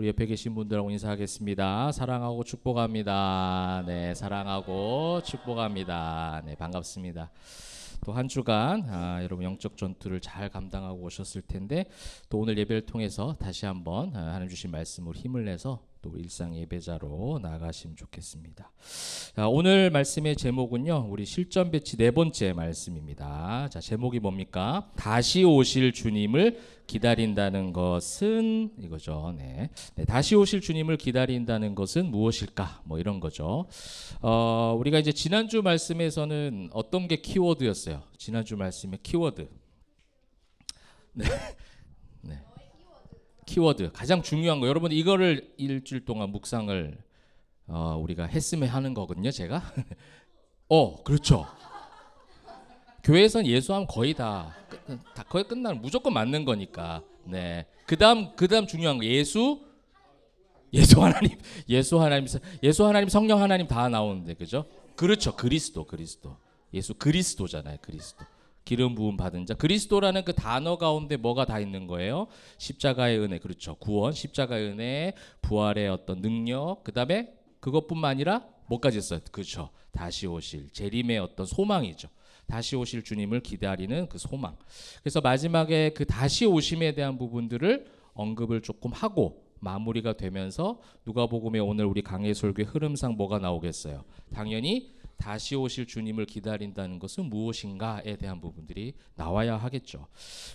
우리 옆에 계신 분들하고 인사하겠습니다. 사랑하고 축복합니다. 네, 사랑하고 축복합니다. 네, 반갑습니다. 또 한 주간 여러분 영적 전투를 잘 감당하고 오셨을 텐데 또 오늘 예배를 통해서 다시 한번 하나님 주신 말씀으로 힘을 내서 또 일상 예배자로 나아가시면 좋겠습니다. 오늘 말씀의 제목은요, 우리 실전 배치 네 번째 말씀입니다. 자, 제목이 뭡니까? 다시 오실 주님을 기다린다는 것은 이거죠. 네, 다시 오실 주님을 기다린다는 것은 무엇일까? 뭐 이런 거죠. 우리가 이제 지난주 말씀에서는 어떤 게 키워드였어요? 지난주 말씀의 키워드. 네. 네. 키워드 가장 중요한 거. 여러분 이거를 일주일 동안 묵상을 우리가 했으면 하는 거거든요. 제가. 그렇죠. 교회에선 예수하면 거의 다 거의 끝나는 무조건 맞는 거니까. 네. 그다음 중요한 거 예수 하나님, 예수 하나님, 성령 하나님 다 나오는데 그죠? 그렇죠. 그리스도. 예수 그리스도잖아요. 그리스도. 기름 부음 받은 자. 그리스도라는 그 단어 가운데 뭐가 다 있는 거예요? 십자가의 은혜. 그렇죠. 구원, 십자가의 은혜, 부활의 어떤 능력. 그다음에 그것뿐만 아니라 뭐까지 있어요? 그렇죠. 다시 오실 재림의 어떤 소망이죠. 다시 오실 주님을 기다리는 그 소망. 그래서 마지막에 그 다시 오심에 대한 부분들을 언급을 조금 하고 마무리가 되면서 누가복음에 오늘 우리 강해 설교의 흐름상 뭐가 나오겠어요? 당연히 다시 오실 주님을 기다린다는 것은 무엇인가에 대한 부분들이 나와야 하겠죠.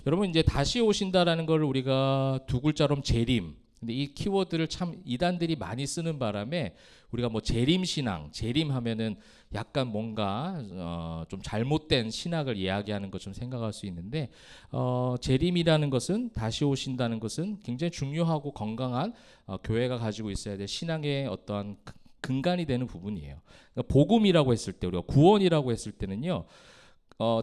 여러분 이제 다시 오신다라는 걸 우리가 두 글자로 재림. 근데 이 키워드를 참 이단들이 많이 쓰는 바람에 우리가 뭐 재림신앙, 재림하면은 약간 뭔가 좀 잘못된 신학을 이야기하는 것처럼 생각할 수 있는데 재림이라는 것은 다시 오신다는 것은 굉장히 중요하고 건강한 교회가 가지고 있어야 될 신앙의 어떠한 근간이 되는 부분이에요. 그러니까 복음이라고 했을 때 우리가 구원이라고 했을 때는요.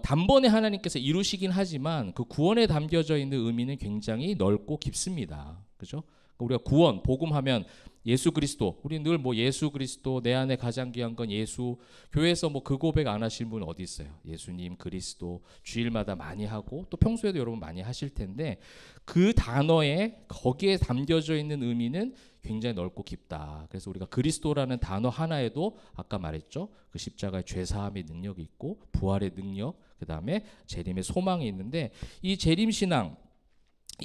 단번에 하나님께서 이루시긴 하지만 그 구원에 담겨져 있는 의미는 굉장히 넓고 깊습니다. 그죠? 우리가 구원, 복음하면 예수 그리스도, 우리 늘 뭐 예수 그리스도 내 안에 가장 귀한 건 예수. 교회에서 뭐 그 고백 안 하실 분 어디 있어요? 예수님, 그리스도 주일마다 많이 하고 또 평소에도 여러분 많이 하실 텐데 그 단어에 거기에 담겨져 있는 의미는 굉장히 넓고 깊다. 그래서 우리가 그리스도라는 단어 하나에도 아까 말했죠. 그 십자가의 죄사함의 능력이 있고 부활의 능력, 그다음에 재림의 소망이 있는데 이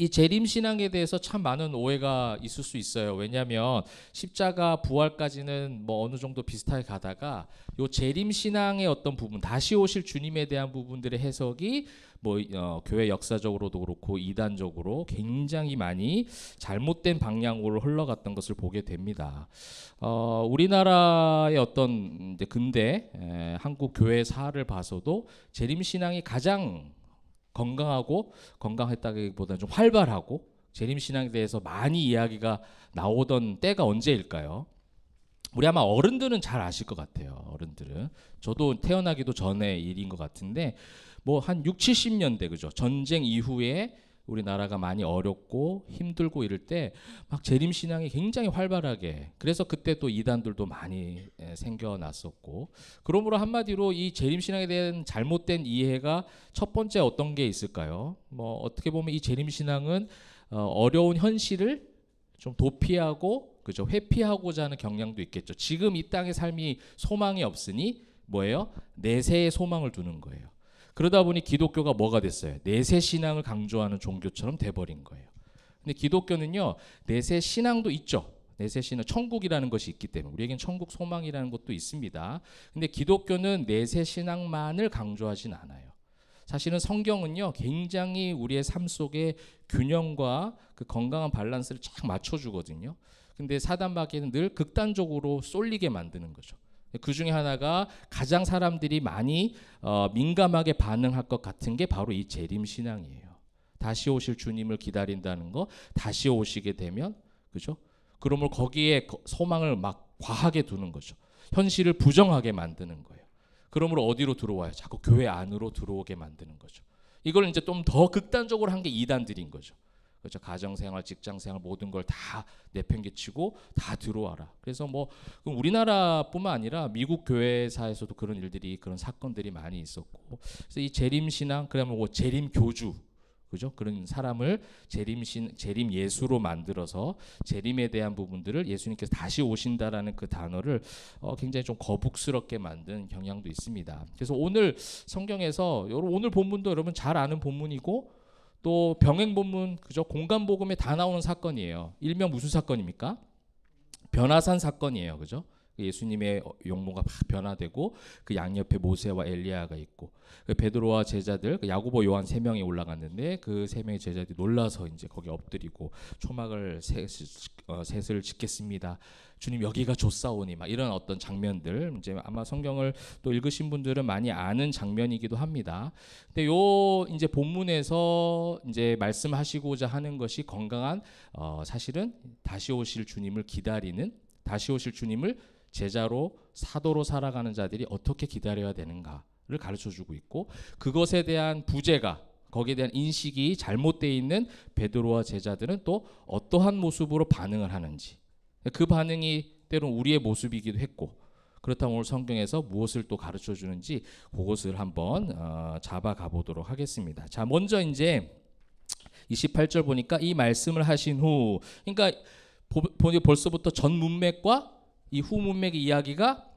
재림신앙에 대해서 참 많은 오해가 있을 수 있어요. 왜냐하면 십자가 부활까지는 뭐 어느 정도 비슷하게 가다가 요 재림신앙의 어떤 부분, 다시 오실 주님에 대한 부분들의 해석이 뭐 교회 역사적으로도 그렇고 이단적으로 굉장히 많이 잘못된 방향으로 흘러갔던 것을 보게 됩니다. 우리나라의 어떤 이제 근대 한국 교회사를 봐서도 재림신앙이 가장 건강했다기보다는 좀 활발하고 재림신앙에 대해서 많이 이야기가 나오던 때가 언제일까요? 우리 아마 어른들은 잘 아실 것 같아요. 어른들은. 저도 태어나기도 전의 일인 것 같은데 뭐 한 6, 70년대 그죠? 전쟁 이후에 우리나라가 많이 어렵고 힘들고 이럴 때 막 재림신앙이 굉장히 활발하게, 그래서 그때 또 이단들도 많이 생겨났었고, 그러므로 한마디로 이 재림신앙에 대한 잘못된 이해가 첫 번째 어떤 게 있을까요? 뭐 어떻게 보면 이 재림신앙은 어려운 현실을 좀 도피하고 그죠? 회피하고자 하는 경향도 있겠죠. 지금 이 땅의 삶이 소망이 없으니 뭐예요? 내세의 소망을 두는 거예요. 그러다 보니 기독교가 뭐가 됐어요? 내세 신앙을 강조하는 종교처럼 돼버린 거예요. 근데 기독교는요, 내세 신앙도 있죠. 내세 신앙, 천국이라는 것이 있기 때문에 우리에겐 천국 소망이라는 것도 있습니다. 근데 기독교는 내세 신앙만을 강조하진 않아요. 사실은 성경은요, 굉장히 우리의 삶 속에 균형과 그 건강한 밸런스를 쫙 맞춰주거든요. 근데 사단마귀는 늘 극단적으로 쏠리게 만드는 거죠. 그 중에 하나가 가장 사람들이 많이 민감하게 반응할 것 같은 게 바로 이 재림신앙이에요. 다시 오실 주님을 기다린다는 거, 다시 오시게 되면, 그죠? 그러면 거기에 소망을 막 과하게 두는 거죠. 현실을 부정하게 만드는 거예요. 그러므로 어디로 들어와요? 자꾸 교회 안으로 들어오게 만드는 거죠. 이걸 이제 좀 더 극단적으로 한 게 이단들인 거죠. 그렇죠. 가정생활, 직장생활 모든 걸 다 내팽개치고 다 들어와라. 그래서 뭐 우리나라뿐만 아니라 미국 교회사에서도 그런 사건들이 많이 있었고, 그래서 이 재림신앙, 그러면 뭐 재림교주, 그죠? 그런 사람을 재림 예수로 만들어서 재림에 대한 부분들을 예수님께서 다시 오신다라는 그 단어를 굉장히 좀 거북스럽게 만든 경향도 있습니다. 그래서 오늘 성경에서 오늘 본문도 여러분 잘 아는 본문이고 또 병행 본문 그죠? 공간 복음에 다 나오는 사건이에요. 일명 무슨 사건입니까? 변화산 사건이에요. 그죠? 예수님의 용모가 막 변화되고 그 양옆에 모세와 엘리야가 있고 그 베드로와 제자들 야고보 요한 3명이 올라갔는데 그 3명의 제자들이 놀라서 이제 거기 엎드리고 초막을 셋을 짓겠습니다. 주님 여기가 좋사오니 막 이런 어떤 장면들 이제 아마 성경을 또 읽으신 분들은 많이 아는 장면이기도 합니다. 근데 요 이제 본문에서 이제 말씀하시고자 하는 것이 건강한 사실은 다시 오실 주님을 기다리는 다시 오실 주님을 제자로 사도로 살아가는 자들이 어떻게 기다려야 되는가를 가르쳐주고 있고 그것에 대한 부재가 거기에 대한 인식이 잘못되어 있는 베드로와 제자들은 또 어떠한 모습으로 반응을 하는지 그 반응이 때론 우리의 모습이기도 했고 그렇다면 오늘 성경에서 무엇을 또 가르쳐주는지 그것을 한번 잡아가 보도록 하겠습니다. 자 먼저 이제 28절 보니까 이 말씀을 하신 후 그러니까 벌써부터 전 문맥과 이 후 문맥의 이야기가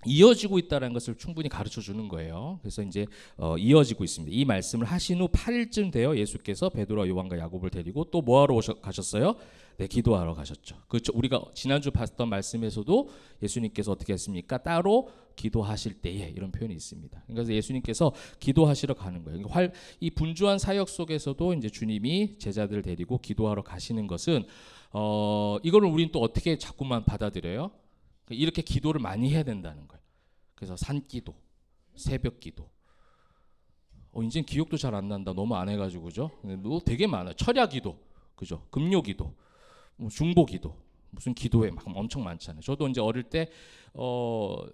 이어지고 있다는 것을 충분히 가르쳐 주는 거예요. 그래서 이제 이어지고 있습니다. 이 말씀을 하신 후 8일쯤 되어 예수께서 베드로와 요한과 야곱을 데리고 또 뭐하러 가셨어요? 네, 기도하러 가셨죠. 그렇죠. 우리가 지난주 봤던 말씀에서도 예수님께서 어떻게 했습니까? 따로 기도하실 때에 이런 표현이 있습니다. 그래서 예수님께서 기도하시러 가는 거예요. 이 분주한 사역 속에서도 이제 주님이 제자들을 데리고 기도하러 가시는 것은 이거를 우리는 또 어떻게 자꾸만 받아들여요? 이렇게 기도를 많이 해야 된다는 거예요. 그래서 산기도, 새벽기도. 이제는 기억도 잘 안 난다. 너무 안 해가지고 그죠? 되게 많아요. 철야기도, 그죠? 금요기도, 중보기도, 무슨 기도회 막 엄청 많잖아요. 저도 이제 어릴 때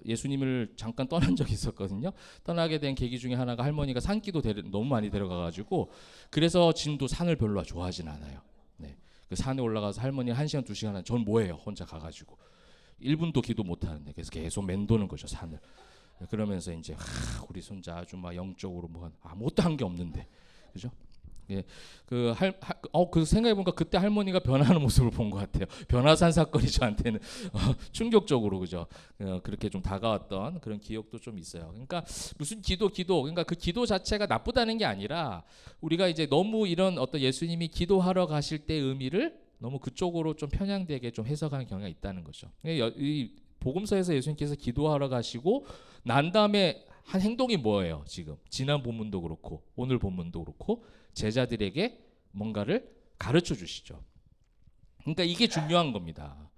예수님을 잠깐 떠난 적이 있었거든요. 떠나게 된 계기 중에 하나가 할머니가 산기도 너무 많이 데려가가지고 그래서 지금도 산을 별로 좋아하진 않아요. 네. 그 산에 올라가서 할머니 1시간 2시간 전 뭐해요? 혼자 가가지고 1분도 기도 못 하는데 그래서 계속 맴도는 거죠 산을. 그러면서 이제 우리 손자 아주 막 영적으로 뭐 아무것도 한 게 없는데 그죠? 예, 그 생각해 보니까 그때 할머니가 변하는 모습을 본 것 같아요. 변화산 사건이 저한테는 충격적으로 그죠? 그렇게 좀 다가왔던 그런 기억도 좀 있어요. 그러니까 무슨 기도 그러니까 그 기도 자체가 나쁘다는 게 아니라 우리가 이제 너무 이런 어떤 예수님이 기도하러 가실 때 의미를 너무 그쪽으로 좀 편향되게 좀 해석하는 경향이 있다는 거죠. 이 복음서에서 예수님께서 기도하러 가시고 난 다음에 한 행동이 뭐예요? 지금 지난 본문도 그렇고 오늘 본문도 그렇고 제자들에게 뭔가를 가르쳐 주시죠. 그러니까 이게 중요한 겁니다.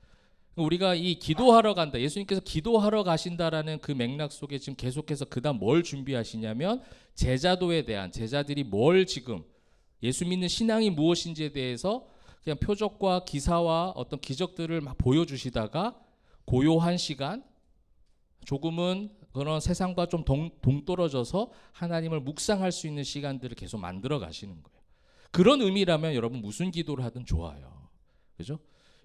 우리가 이 기도하러 간다. 예수님께서 기도하러 가신다라는 그 맥락 속에 지금 계속해서 그다음 뭘 준비하시냐면 제자도에 대한 제자들이 뭘 지금 예수 믿는 신앙이 무엇인지에 대해서 그냥 표적과 기사와 어떤 기적들을 막 보여주시다가 고요한 시간 조금은 그런 세상과 좀 동떨어져서 하나님을 묵상할 수 있는 시간들을 계속 만들어 가시는 거예요. 그런 의미라면 여러분 무슨 기도를 하든 좋아요. 그죠?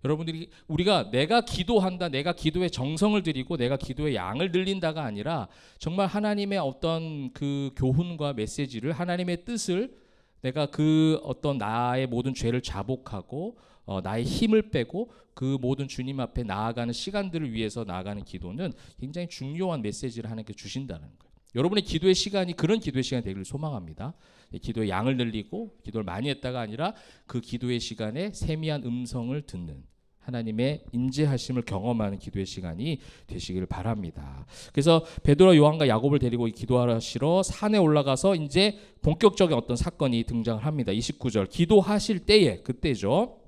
여러분들이 우리가 내가 기도한다, 내가 기도에 정성을 들이고 내가 기도의 양을 늘린다가 아니라 정말 하나님의 어떤 그 교훈과 메시지를 하나님의 뜻을 내가 그 어떤 나의 모든 죄를 자복하고 나의 힘을 빼고 그 모든 주님 앞에 나아가는 시간들을 위해서 나아가는 기도는 굉장히 중요한 메시지를 하나님께 주신다는 거예요. 여러분의 기도의 시간이 그런 기도의 시간이 되기를 소망합니다. 기도의 양을 늘리고 기도를 많이 했다가 아니라 그 기도의 시간에 세미한 음성을 듣는 하나님의 임재하심을 경험하는 기도의 시간이 되시기를 바랍니다. 그래서 베드로와 요한과 야곱을 데리고 기도하시러 산에 올라가서 이제 본격적인 어떤 사건이 등장을 합니다. 29절 기도하실 때에 그때죠.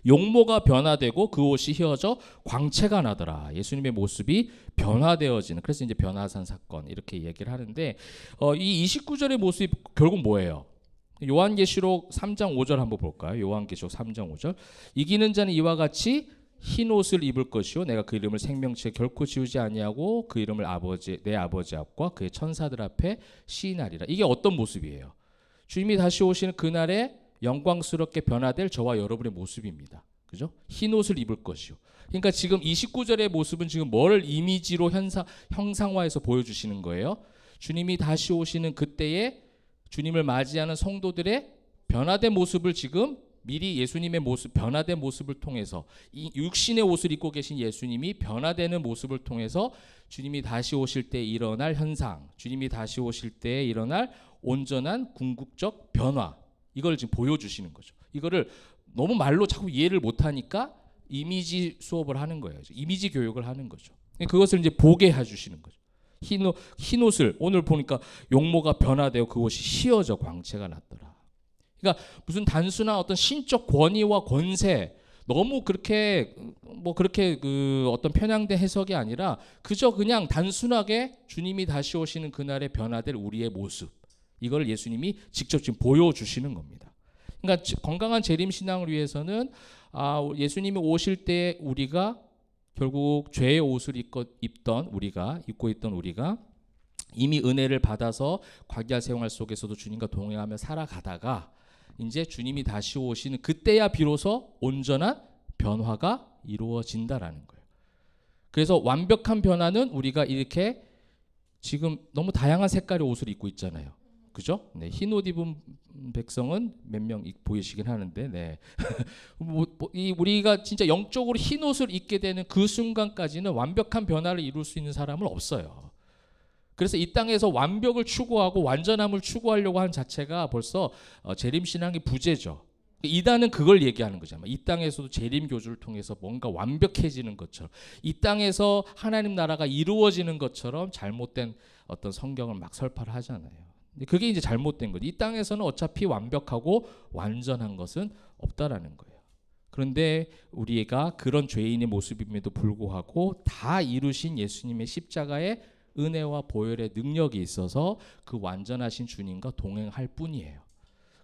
용모가 변화되고 그 옷이 휘어져 광채가 나더라. 예수님의 모습이 변화되어지는 그래서 이제 변화산 사건 이렇게 얘기를 하는데 이 29절의 모습이 결국 뭐예요? 요한계시록 3장 5절 한번 볼까요? 요한계시록 3장 5절 이기는 자는 이와 같이 흰 옷을 입을 것이요 내가 그 이름을 생명책에 결코 지우지 아니하고 그 이름을 내 아버지 앞과 그의 천사들 앞에 시인하리라. 이게 어떤 모습이에요? 주님이 다시 오시는 그날에 영광스럽게 변화될 저와 여러분의 모습입니다. 그죠? 흰 옷을 입을 것이요. 그러니까 지금 29절의 모습은 지금 뭘 이미지로 형상화해서 보여주시는 거예요? 주님이 다시 오시는 그때에 주님을 맞이하는 성도들의 변화된 모습을 지금 미리 예수님의 모습, 변화된 모습을 통해서 이 육신의 옷을 입고 계신 예수님이 변화되는 모습을 통해서 주님이 다시 오실 때 일어날 현상, 주님이 다시 오실 때 일어날 온전한 궁극적 변화, 이걸 지금 보여주시는 거죠. 이거를 너무 말로 자꾸 이해를 못하니까 이미지 수업을 하는 거예요. 이미지 교육을 하는 거죠. 그것을 이제 보게 해주시는 거죠. 흰 옷을 오늘 보니까 용모가 변화되어 그 옷이 휘어져 광채가 났더라. 그러니까 무슨 단순한 어떤 신적 권위와 권세, 너무 그렇게 그 어떤 편향된 해석이 아니라 그저 그냥 단순하게 주님이 다시 오시는 그날에 변화될 우리의 모습, 이걸 예수님이 직접 지금 보여주시는 겁니다. 그러니까 건강한 재림 신앙을 위해서는 예수님이 오실 때 우리가 결국 죄의 옷을 입고 있던 우리가 이미 은혜를 받아서 과기한 생활 속에서도 주님과 동행하며 살아가다가 이제 주님이 다시 오시는 그때야 비로소 온전한 변화가 이루어진다라는 거예요. 그래서 완벽한 변화는 우리가 이렇게 지금 너무 다양한 색깔의 옷을 입고 있잖아요. 그죠? 네, 흰 옷 입은 백성은 몇 명 보이시긴 하는데, 네. 우리가 진짜 영적으로 흰 옷을 입게 되는 그 순간까지는 완벽한 변화를 이룰 수 있는 사람은 없어요. 그래서 이 땅에서 완벽을 추구하고 완전함을 추구하려고 하는 자체가 벌써 재림신앙의 부재죠. 이단은 그걸 얘기하는 거잖아요. 이 땅에서도 재림교주를 통해서 뭔가 완벽해지는 것처럼, 이 땅에서 하나님 나라가 이루어지는 것처럼 잘못된 어떤 성경을 막 설파를 하잖아요. 그게 이제 잘못된 거죠. 이 땅에서는 어차피 완벽하고 완전한 것은 없다라는 거예요. 그런데 우리가 그런 죄인의 모습임에도 불구하고 다 이루신 예수님의 십자가의 은혜와 보혈의 능력이 있어서 그 완전하신 주님과 동행할 뿐이에요.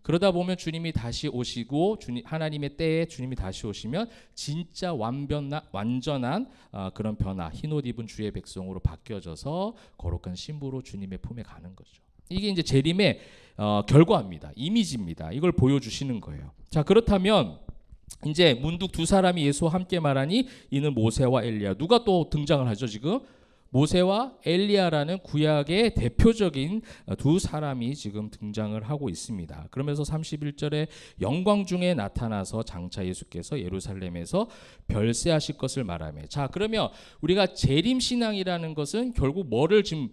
그러다 보면 주님이 다시 오시고 하나님의 때에 주님이 다시 오시면 진짜 완전한 그런 변화, 흰옷 입은 주의 백성으로 바뀌어져서 거룩한 신부로 주님의 품에 가는 거죠. 이게 이제 재림의 결과입니다. 이미지입니다. 이걸 보여주시는 거예요. 자, 그렇다면 이제 문득 두 사람이 예수와 함께 말하니 이는 모세와 엘리야. 누가 또 등장을 하죠 지금? 모세와 엘리야라는 구약의 대표적인 두 사람이 지금 등장을 하고 있습니다. 그러면서 31절에 영광 중에 나타나서 장차 예수께서 예루살렘에서 별세하실 것을 말하며, 자, 그러면 우리가 재림신앙이라는 것은 결국 뭐를 지금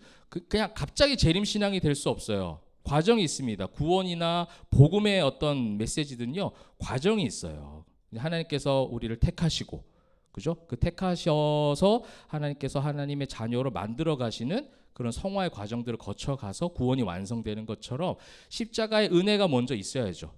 그냥 갑자기 재림신앙이 될 수 없어요. 과정이 있습니다. 구원이나 복음의 어떤 메시지든요, 과정이 있어요. 하나님께서 우리를 택하시고, 그죠? 그 택하셔서 하나님께서 하나님의 자녀로 만들어 가시는 그런 성화의 과정들을 거쳐가서 구원이 완성되는 것처럼 십자가의 은혜가 먼저 있어야죠.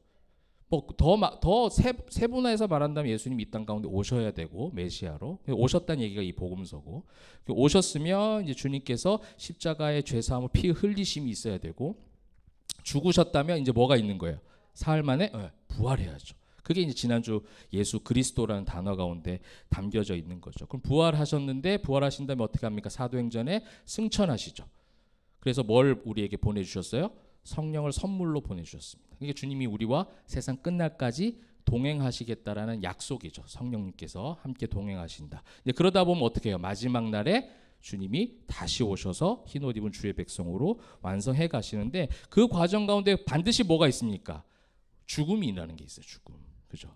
뭐 더 세분화해서 말한다면 예수님이 이 땅 가운데 오셔야 되고, 메시아로 오셨다는 얘기가 이 복음서고, 오셨으면 이제 주님께서 십자가의 죄 사함을 피 흘리심이 있어야 되고, 죽으셨다면 이제 뭐가 있는 거예요? 사흘 만에 부활해야죠. 그게 이제 지난주 예수 그리스도라는 단어 가운데 담겨져 있는 거죠. 그럼 부활하셨는데, 부활하신 다음에 어떻게 합니까? 사도행전에 승천하시죠. 그래서 뭘 우리에게 보내주셨어요? 성령을 선물로 보내주셨습니다. 이게 주님이 우리와 세상 끝날까지 동행하시겠다라는 약속이죠. 성령님께서 함께 동행하신다. 이제 그러다 보면 어떻게 해요? 마지막 날에 주님이 다시 오셔서 흰옷 입은 주의 백성으로 완성해 가시는데, 그 과정 가운데 반드시 뭐가 있습니까? 죽음이 일어나는 게 있어요. 죽음. 그죠?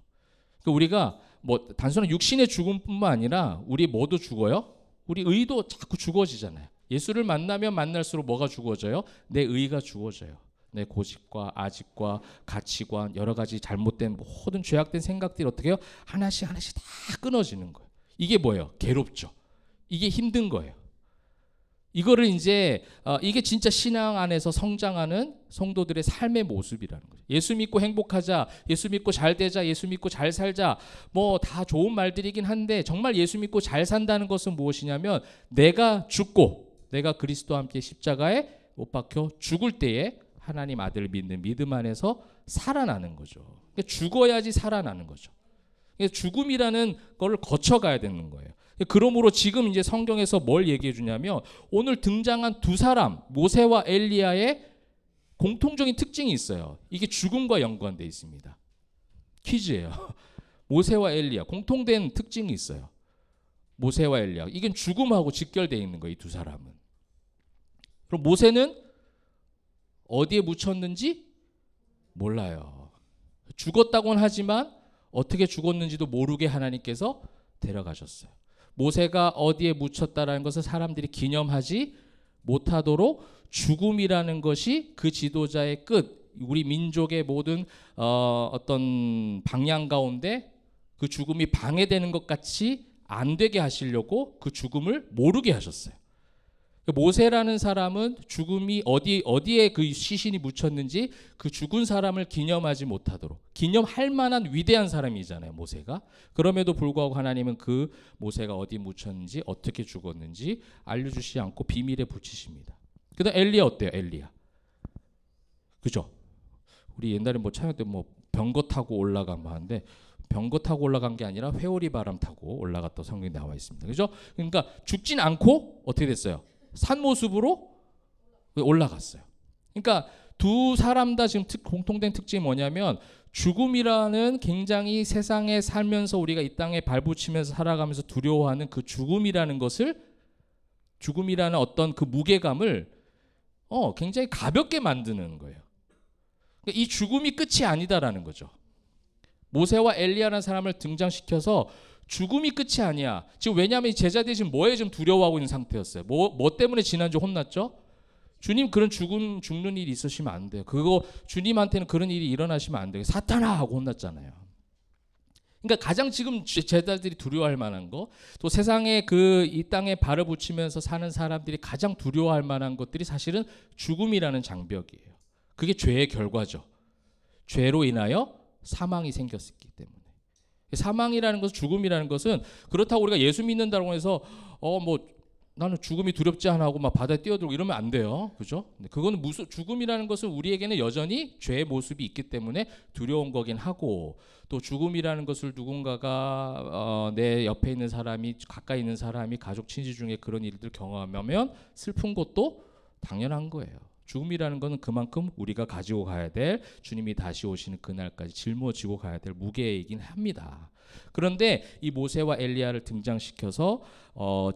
그러니까 우리가 뭐 단순한 육신의 죽음뿐만 아니라 우리 뭐도 죽어요? 우리 의도 자꾸 죽어지잖아요. 예수를 만나면 만날수록 뭐가 죽어져요? 내 의가 죽어져요. 내 고집과 아집과 가치관, 여러 가지 잘못된 모든 죄악된 생각들이 어떻게 해요? 하나씩 하나씩 다 끊어지는 거예요. 이게 뭐예요? 괴롭죠. 이게 힘든 거예요. 이거를 이제 이게 진짜 신앙 안에서 성장하는 성도들의 삶의 모습이라는 거죠. 예수 믿고 행복하자, 예수 믿고 잘 되자, 예수 믿고 잘 살자, 뭐 다 좋은 말들이긴 한데, 정말 예수 믿고 잘 산다는 것은 무엇이냐면, 내가 죽고 내가 그리스도와 함께 십자가에 못 박혀 죽을 때에 하나님 아들을 믿는 믿음 안에서 살아나는 거죠. 그러니까 죽어야지 살아나는 거죠. 그러니까 죽음이라는 걸 거쳐가야 되는 거예요. 그러므로 지금 이제 성경에서 뭘 얘기해 주냐면, 오늘 등장한 두 사람, 모세와 엘리야의 공통적인 특징이 있어요. 이게 죽음과 연관되어 있습니다. 퀴즈예요. 모세와 엘리야 공통된 특징이 있어요. 모세와 엘리야, 이건 죽음하고 직결되어 있는 거예요. 이 두 사람은. 그럼 모세는 어디에 묻혔는지 몰라요. 죽었다고는 하지만 어떻게 죽었는지도 모르게 하나님께서 데려가셨어요. 모세가 어디에 묻혔다라는 것을 사람들이 기념하지 못하도록 죽음이라는 것이 그 지도자의 끝, 우리 민족의 모든 어떤 방향 가운데 그 죽음이 방해되는 것 같이 안 되게 하시려고 그 죽음을 모르게 하셨어요. 모세라는 사람은 죽음이 어디에 그 시신이 묻혔는지 그 죽은 사람을 기념하지 못하도록, 기념할 만한 위대한 사람이잖아요, 모세가. 그럼에도 불구하고 하나님은 그 모세가 어디 묻혔는지 어떻게 죽었는지 알려주시지 않고 비밀에 붙이십니다. 그다음 엘리야 어때요? 엘리야, 그죠? 우리 옛날에 뭐 찬양 때 뭐 병거 타고 올라간 뭐 하는데, 병거 타고 올라간 게 아니라 회오리 바람 타고 올라갔다 성경에 나와 있습니다. 그죠? 그러니까 죽진 않고 어떻게 됐어요? 산 모습으로 올라갔어요. 그러니까 두 사람 다 지금 공통된 특징이 뭐냐면, 죽음이라는 굉장히 세상에 살면서 우리가 이 땅에 발붙이면서 살아가면서 두려워하는 그 죽음이라는 것을, 죽음이라는 어떤 그 무게감을 굉장히 가볍게 만드는 거예요. 그러니까 이 죽음이 끝이 아니다라는 거죠. 모세와 엘리야라는 사람을 등장시켜서 죽음이 끝이 아니야. 지금 왜냐하면 이 제자들이 지금 뭐에 좀 두려워하고 있는 상태였어요. 뭐 때문에 지난주 혼났죠? 주님 그런 죽는 일이 있으시면 안 돼요. 그거 주님한테는 그런 일이 일어나시면 안 돼요. 사탄아 하고 혼났잖아요. 그러니까 가장 지금 제자들이 두려워할 만한 거, 또 세상에 이 땅에 발을 붙이면서 사는 사람들이 가장 두려워할 만한 것들이 사실은 죽음이라는 장벽이에요. 그게 죄의 결과죠. 죄로 인하여 사망이 생겼기 때문에. 사망이라는 것은, 죽음이라는 것은, 그렇다고 우리가 예수 믿는다고 해서 뭐 나는 죽음이 두렵지 않아 하고 막 바다에 뛰어들고 이러면 안 돼요. 그죠? 그거는 죽음이라는 것은 우리에게는 여전히 죄의 모습이 있기 때문에 두려운 거긴 하고, 또 죽음이라는 것을 누군가가 내 옆에 있는 사람이, 가까이 있는 사람이, 가족 친지 중에 그런 일들 경험하면 슬픈 것도 당연한 거예요. 죽음이라는 것은 그만큼 우리가 가지고 가야 될, 주님이 다시 오시는 그날까지 짊어지고 가야 될 무게이긴 합니다. 그런데 이 모세와 엘리야를 등장시켜서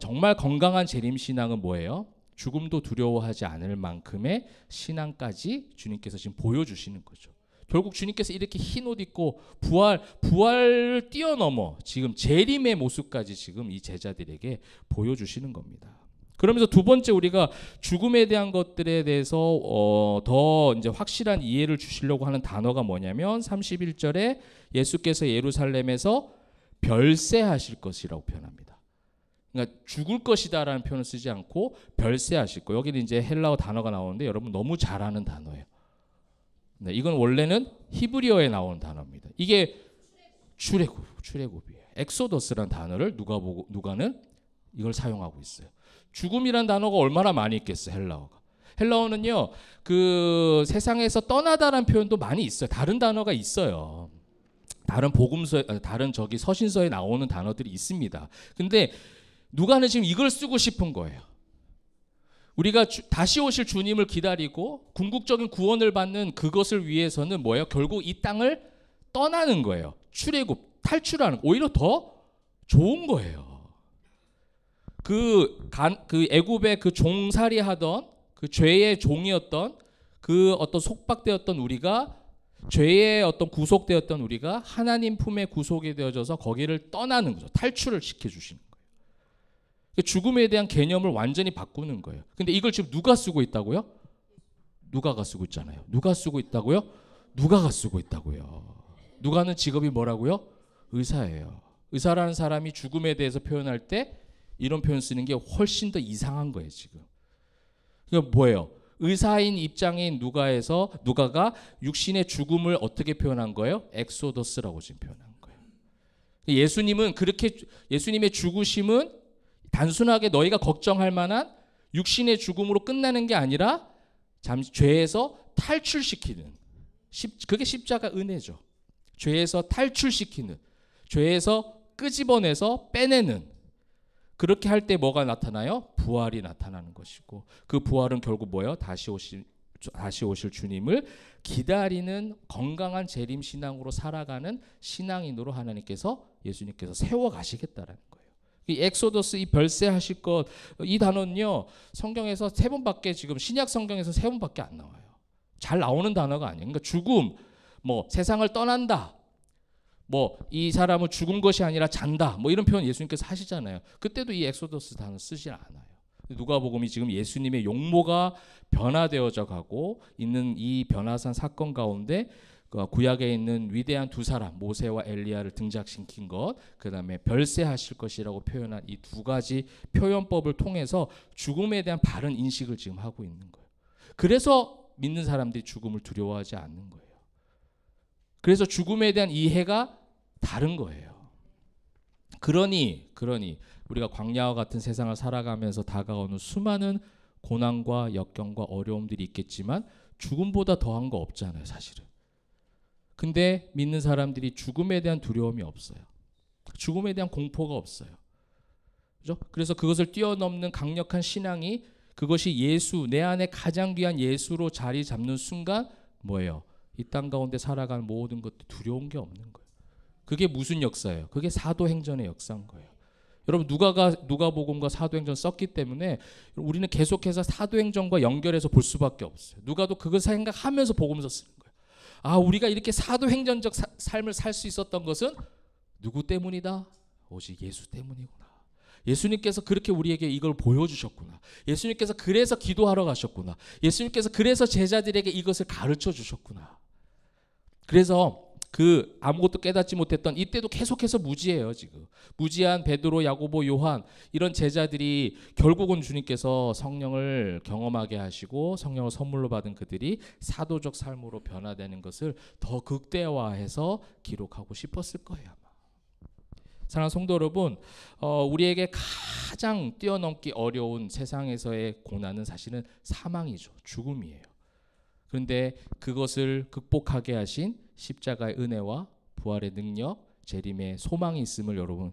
정말 건강한 재림신앙은 뭐예요? 죽음도 두려워하지 않을 만큼의 신앙까지 주님께서 지금 보여주시는 거죠. 결국 주님께서 이렇게 흰 옷 입고 부활을 뛰어넘어 지금 재림의 모습까지 지금 이 제자들에게 보여주시는 겁니다. 그러면서 두 번째, 우리가 죽음에 대한 것들에 대해서 더 이제 확실한 이해를 주시려고 하는 단어가 뭐냐면 31절에 예수께서 예루살렘에서 별세하실 것이라고 표현합니다. 그러니까 죽을 것이다라는 표현을 쓰지 않고 별세하실 거. 여기는 이제 헬라어 단어가 나오는데 여러분 너무 잘 아는 단어예요. 네, 이건 원래는 히브리어에 나오는 단어입니다. 이게 출애굽이에요. 엑소더스라는 단어를 누가는 이걸 사용하고 있어요. 죽음이란 단어가 얼마나 많이 있겠어요, 헬라어가. 헬라어는요, 그 세상에서 떠나다라는 표현도 많이 있어요. 다른 단어가 있어요. 다른 서신서에 나오는 단어들이 있습니다. 근데 누가는 지금 이걸 쓰고 싶은 거예요. 우리가 다시 오실 주님을 기다리고 궁극적인 구원을 받는 그것을 위해서는 뭐예요? 결국 이 땅을 떠나는 거예요. 출애굽, 탈출하는, 오히려 더 좋은 거예요. 그 애굽의 그 종살이 하던 그 죄의 종이었던 그 어떤 속박되었던 우리가, 죄의 어떤 구속되었던 우리가 하나님 품에 구속이 되어져서 거기를 떠나는 거죠. 탈출을 시켜주시는 거예요. 죽음에 대한 개념을 완전히 바꾸는 거예요. 근데 이걸 지금 누가 쓰고 있다고요? 누가가 쓰고 있잖아요. 누가 쓰고 있다고요? 누가가 쓰고 있다고요. 누가는 직업이 뭐라고요? 의사예요. 의사라는 사람이 죽음에 대해서 표현할 때 이런 표현 쓰는 게 훨씬 더 이상한 거예요, 지금. 그게 뭐예요? 의사인 입장인 누가가 육신의 죽음을 어떻게 표현한 거예요? 엑소더스라고 지금 표현한 거예요. 예수님의 죽으심은 단순하게 너희가 걱정할 만한 육신의 죽음으로 끝나는 게 아니라 잠시 죄에서 탈출시키는, 그게 십자가 은혜죠. 죄에서 탈출시키는, 죄에서 끄집어내서 빼내는, 그렇게 할 때 뭐가 나타나요? 부활이 나타나는 것이고, 그 부활은 결국 뭐예요? 다시 오실 주님을 기다리는 건강한 재림신앙으로 살아가는 신앙인으로 예수님께서 세워가시겠다라는 거예요. 이 엑소더스, 이 별세하실 것, 이 단어는요 성경에서 3번밖에, 지금 신약 성경에서 3번밖에 안 나와요. 잘 나오는 단어가 아니에요. 그러니까 죽음, 뭐 세상을 떠난다. 뭐 이 사람은 죽은 것이 아니라 잔다. 뭐 이런 표현 예수님께서 하시잖아요. 그때도 이 엑소더스 단어 쓰지 않아요. 누가복음이 지금 예수님의 용모가 변화되어져 가고 있는 이 변화산 사건 가운데 구약에 있는 위대한 두 사람 모세와 엘리야를 등장시킨 것, 그다음에 별세하실 것이라고 표현한 이 두 가지 표현법을 통해서 죽음에 대한 바른 인식을 지금 하고 있는 거예요. 그래서 믿는 사람들이 죽음을 두려워하지 않는 거예요. 그래서 죽음에 대한 이해가 다른 거예요. 그러니 우리가 광야와 같은 세상을 살아가면서 다가오는 수많은 고난과 역경과 어려움들이 있겠지만 죽음보다 더한 거 없잖아요, 사실은. 근데 믿는 사람들이 죽음에 대한 두려움이 없어요. 죽음에 대한 공포가 없어요. 그죠? 그래서 그것을 뛰어넘는 강력한 신앙이, 그것이 예수, 내 안에 가장 귀한 예수로 자리 잡는 순간 뭐예요? 이 땅 가운데 살아가는 모든 것도 두려운 게 없는 거예요. 그게 무슨 역사예요? 그게 사도행전의 역사인 거예요. 여러분 누가복음과 사도행전 썼기 때문에 우리는 계속해서 사도행전과 연결해서 볼 수밖에 없어요. 누가도 그걸 생각하면서 복음서 쓰는 거예요. 아, 우리가 이렇게 사도행전적 삶을 살 수 있었던 것은 누구 때문이다? 오직 예수 때문이구나. 예수님께서 그렇게 우리에게 이걸 보여주셨구나. 예수님께서 그래서 기도하러 가셨구나. 예수님께서 그래서 제자들에게 이것을 가르쳐 주셨구나. 그래서 그 아무것도 깨닫지 못했던 이때도 계속해서 무지해요. 지금 무지한 베드로, 야고보, 요한 이런 제자들이 결국은 주님께서 성령을 경험하게 하시고 성령을 선물로 받은 그들이 사도적 삶으로 변화되는 것을 더 극대화해서 기록하고 싶었을 거예요. 아마. 사랑하는 성도 여러분, 우리에게 가장 뛰어넘기 어려운 세상에서의 고난은 사실은 사망이죠. 죽음이에요. 그런데 그것을 극복하게 하신 십자가의 은혜와 부활의 능력, 재림의 소망이 있음을 여러분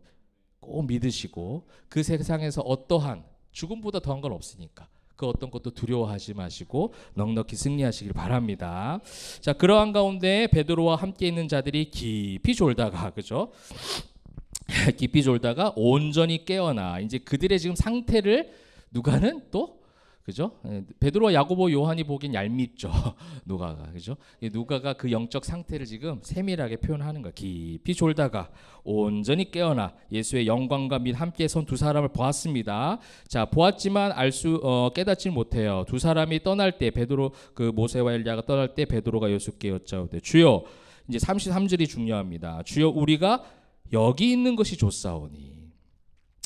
꼭 믿으시고, 그 세상에서 어떠한 죽음보다 더한 건 없으니까 그 어떤 것도 두려워하지 마시고 넉넉히 승리하시길 바랍니다. 자, 그러한 가운데 베드로와 함께 있는 자들이 깊이 졸다가, 그죠? 깊이 졸다가 온전히 깨어나, 이제 그들의 지금 상태를 누가는 또, 그죠? 베드로와 야고보, 요한이 보기엔 얄밉죠. 누가가, 그죠? 누가가 그 영적 상태를 지금 세밀하게 표현하는 거야. 깊이 졸다가 온전히 깨어나 예수의 영광과 및 함께 선 두 사람을 보았습니다. 자, 보았지만 깨닫지 못해요. 두 사람이 떠날 때, 베드로, 그 모세와 엘리야가 떠날 때 베드로가 예수께 여짜오되, 주여, 이제 33절이 중요합니다. 주여, 우리가 여기 있는 것이 좋사오니.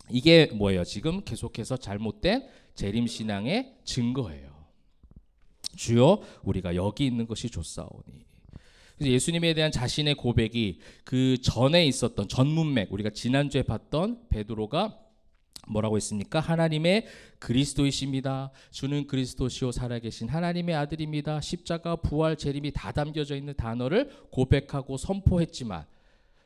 이게 뭐예요? 지금 계속해서 잘못된 재림신앙의 증거예요. 주여, 우리가 여기 있는 것이 좋사오니. 그래서 예수님에 대한 자신의 고백이 그 전에 있었던 전 문맥, 우리가 지난주에 봤던 베드로가 뭐라고 했습니까? 하나님의 그리스도이십니다. 주는 그리스도시요 살아계신 하나님의 아들입니다. 십자가, 부활, 재림이 다 담겨져 있는 단어를 고백하고 선포했지만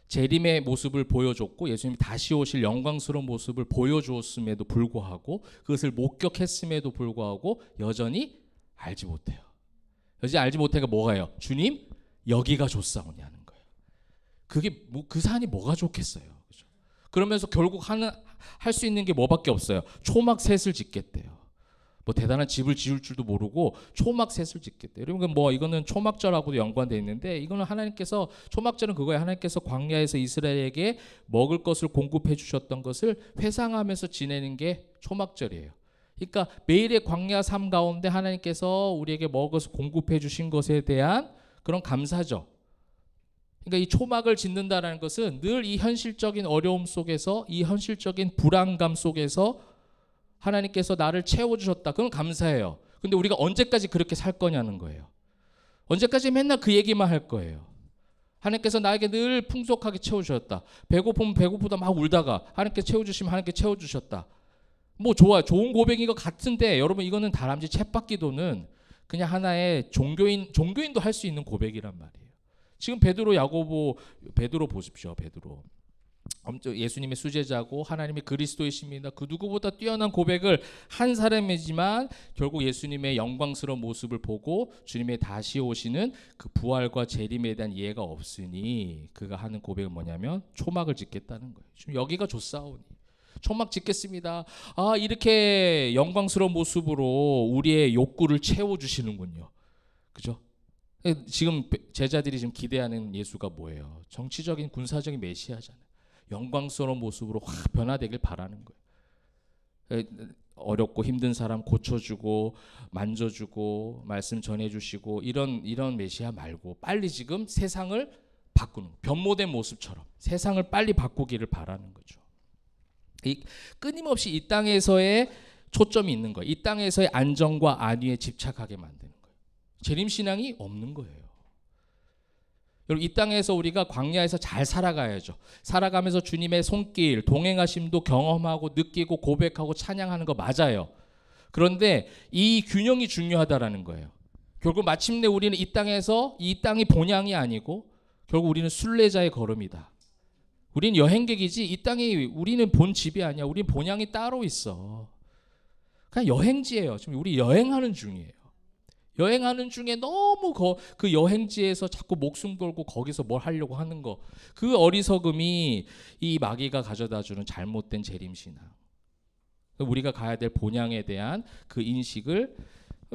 재림의 모습을 보여줬고 예수님이 다시 오실 영광스러운 모습을 보여주었음에도 불구하고, 그것을 목격했음에도 불구하고 여전히 알지 못해요. 여전히 알지 못해가 뭐가요? 주님, 여기가 좋사오냐는 거예요. 그게 그 산이 뭐가 좋겠어요. 그렇죠? 그러면서 결국 할 수 있는 게 뭐밖에 없어요. 초막 셋을 짓겠대요. 뭐 대단한 집을 지을 줄도 모르고 초막 셋을 짓겠대요. 여러분, 뭐 이거는 초막절하고도 연관되어 있는데, 이거는 하나님께서, 초막절은 그거예요. 하나님께서 광야에서 이스라엘에게 먹을 것을 공급해 주셨던 것을 회상하면서 지내는 게 초막절이에요. 그러니까 매일의 광야 삶 가운데 하나님께서 우리에게 먹을 것을 공급해 주신 것에 대한 그런 감사죠. 그러니까 이 초막을 짓는다라는 것은 늘 이 현실적인 어려움 속에서, 이 현실적인 불안감 속에서 하나님께서 나를 채워주셨다. 그건 감사해요. 근데 우리가 언제까지 그렇게 살 거냐는 거예요. 언제까지 맨날 그 얘기만 할 거예요. 하나님께서 나에게 늘 풍족하게 채워주셨다. 배고프면 배고프다 막 울다가 하나님께 채워주시면 하나님께 채워주셨다. 뭐 좋은 고백인 것 같은데, 여러분, 이거는 다람쥐 쳇바퀴도는 그냥 하나의 종교인도 할 수 있는 고백이란 말이에요. 지금 베드로, 야고보, 베드로 보십시오. 베드로 예수님의 수제자고 하나님의 그리스도이십니다. 그 누구보다 뛰어난 고백을 한 사람이지만 결국 예수님의 영광스러운 모습을 보고 주님의 다시 오시는 그 부활과 재림에 대한 이해가 없으니 그가 하는 고백은 뭐냐면 초막을 짓겠다는 거예요. 지금 여기가 좋사오니 초막 짓겠습니다. 아, 이렇게 영광스러운 모습으로 우리의 욕구를 채워주시는군요. 그죠? 지금 제자들이 지금 기대하는 예수가 뭐예요? 정치적인 군사적인 메시아잖아요. 영광스러운 모습으로 확 변화되길 바라는 거예요. 어렵고 힘든 사람 고쳐주고 만져주고 말씀 전해주시고 이런 메시아 말고 빨리 지금 세상을 바꾸는, 변모된 모습처럼 세상을 빨리 바꾸기를 바라는 거죠. 끊임없이 이 땅에서의 초점이 있는 거예요. 이 땅에서의 안정과 안위에 집착하게 만드는 거예요. 재림신앙이 없는 거예요. 여러분, 이 땅에서 우리가 광야에서 잘 살아가야죠. 살아가면서 주님의 손길, 동행하심도 경험하고 느끼고 고백하고 찬양하는 거 맞아요. 그런데 이 균형이 중요하다라는 거예요. 결국 마침내 우리는 이 땅에서, 이 땅이 본향이 아니고 결국 우리는 순례자의 걸음이다. 우리는 여행객이지 이 땅이 우리는 본 집이 아니야. 우리는 본향이 따로 있어. 그냥 여행지예요. 지금 우리 여행하는 중이에요. 여행하는 중에 너무 그 여행지에서 자꾸 목숨 걸고 거기서 뭘 하려고 하는 거, 그 어리석음이 이 마귀가 가져다주는 잘못된 재림신앙. 우리가 가야 될 본향에 대한 그 인식을,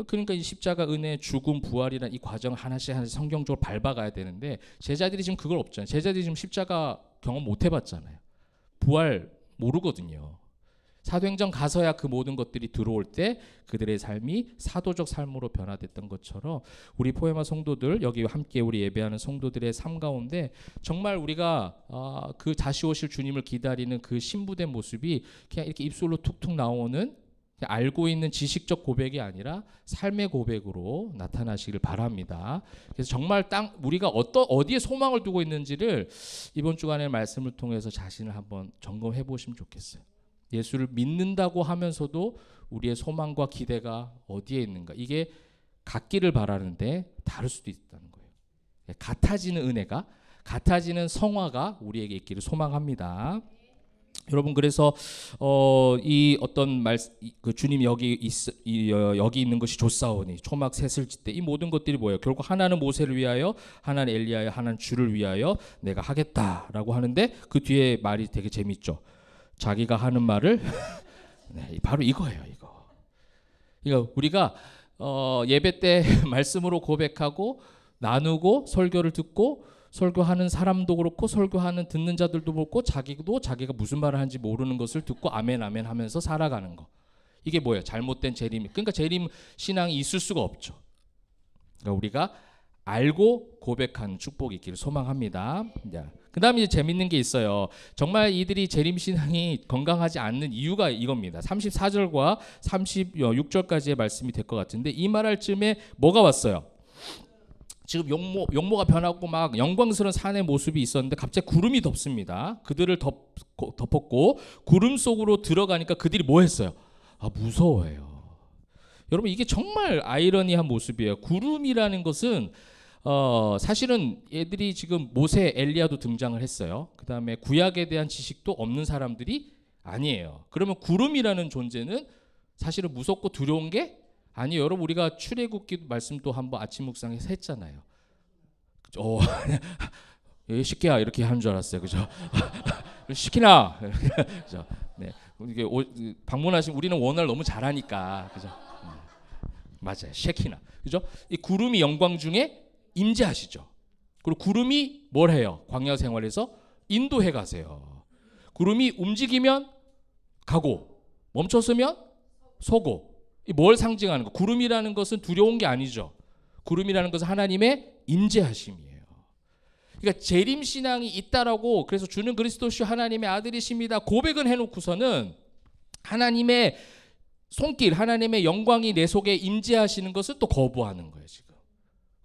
그러니까 이 십자가, 은혜, 죽음, 부활이라는 이 과정을 하나씩 성경적으로 밟아가야 되는데 제자들이 지금 그걸 없잖아요. 제자들이 지금 십자가 경험 못 해봤잖아요. 부활 모르거든요. 사도행전 가서야 그 모든 것들이 들어올 때 그들의 삶이 사도적 삶으로 변화됐던 것처럼 우리 포에마 성도들, 여기 함께 우리 예배하는 성도들의 삶 가운데 정말 우리가 그 다시 오실 주님을 기다리는 그 신부된 모습이 그냥 이렇게 입술로 툭툭 나오는 알고 있는 지식적 고백이 아니라 삶의 고백으로 나타나시길 바랍니다. 그래서 정말 우리가 어디에 소망을 두고 있는지를 이번 주간의 말씀을 통해서 자신을 한번 점검해 보시면 좋겠어요. 예수를 믿는다고 하면서도 우리의 소망과 기대가 어디에 있는가? 이게 같기를 바라는데 다를 수도 있다는 거예요. 같아지는 은혜가, 같아지는 성화가 우리에게 있기를 소망합니다. 여러분, 그래서 이 어떤 그 주님 여기 있는 것이 좋사오니 초막 셋을 짓되, 이 모든 것들이 뭐예요? 결국 하나는 모세를 위하여, 하나는 엘리야여, 하나는 주를 위하여 내가 하겠다라고 하는데 그 뒤에 말이 되게 재밌죠. 자기가 하는 말을 네, 바로 이거예요. 이거 우리가 예배 때 말씀으로 고백하고 나누고 설교를 듣고 설교하는 사람도 그렇고 설교하는 듣는 자들도 그렇고 자기가 무슨 말을 하는지 모르는 것을 듣고 아멘 아멘 하면서 살아가는 거. 이게 뭐예요? 잘못된 재림. 그러니까 재림 신앙이 있을 수가 없죠. 그러니까 우리가 알고 고백하는 축복이 있기를 소망합니다. 그 다음에 재밌는 게 있어요. 정말 이들이 재림신앙이 건강하지 않는 이유가 이겁니다. 34절과 36절까지의 말씀이 될 것 같은데 이 말할 쯤에 뭐가 왔어요? 지금 용모가 변하고 막 영광스러운 산의 모습이 있었는데 갑자기 구름이 덮습니다. 그들을 덮었고 구름 속으로 들어가니까 그들이 뭐 했어요? 무서워해요. 여러분, 이게 정말 아이러니한 모습이에요. 구름이라는 것은 사실은 얘들이 지금 모세, 엘리야도 등장을 했어요. 그 다음에 구약에 대한 지식도 없는 사람들이 아니에요. 그러면 구름이라는 존재는 사실은 무섭고 두려운 게 아니에요. 여러분, 우리가 출애굽기 말씀도 한번 아침 묵상에서 했잖아요. 시키야 이렇게 하는 줄 알았어요. 그죠? 시키나. 그죠? 네. 이게 방문하신 우리는 원어를 너무 잘하니까. 그죠? 맞아요. 쉐키나. 그죠? 이 구름이 영광 중에 임재하시죠. 그리고 구름이 뭘 해요? 광야 생활에서 인도해 가세요. 구름이 움직이면 가고 멈췄으면 서고. 뭘 상징하는 거? 구름이라는 것은 두려운 게 아니죠. 구름이라는 것은 하나님의 임재하심이에요. 그러니까 재림 신앙이 있다라고, 그래서 주는 그리스도시요 하나님의 아들이십니다 고백은 해놓고서는 하나님의 손길, 하나님의 영광이 내 속에 임재하시는 것을 또 거부하는 거예요. 지금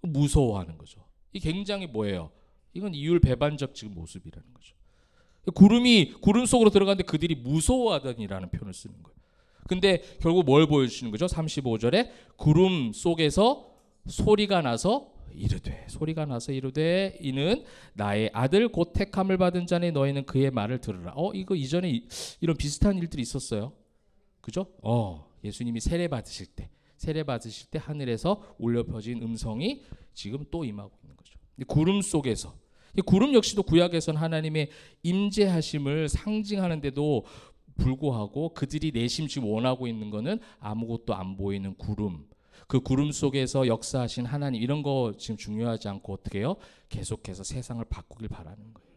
무서워하는 거죠. 이게 굉장히 뭐예요? 이건 이율배반적 지금 모습이라는 거죠. 구름 속으로 들어갔는데 그들이 무서워하더니라는 표현을 쓰는 거예요. 근데 결국 뭘 보여주시는 거죠? 35절에 구름 속에서 소리가 나서 이르되 이는 나의 아들 곧 택함을 받은 자니 너희는 그의 말을 들으라. 이거 이전에 이런 비슷한 일들이 있었어요. 그죠? 예수님이 세례 받으실 때 하늘에서 울려 퍼진 음성이 지금 또 임하고 있는 거죠. 구름 속에서, 구름 역시도 구약에서는 하나님의 임재하심을 상징하는데도 불구하고 그들이 내심 지금 원하고 있는 거는 아무것도 안 보이는 구름. 그 구름 속에서 역사하신 하나님, 이런 거 지금 중요하지 않고 어떻게 해요? 계속해서 세상을 바꾸길 바라는 거예요.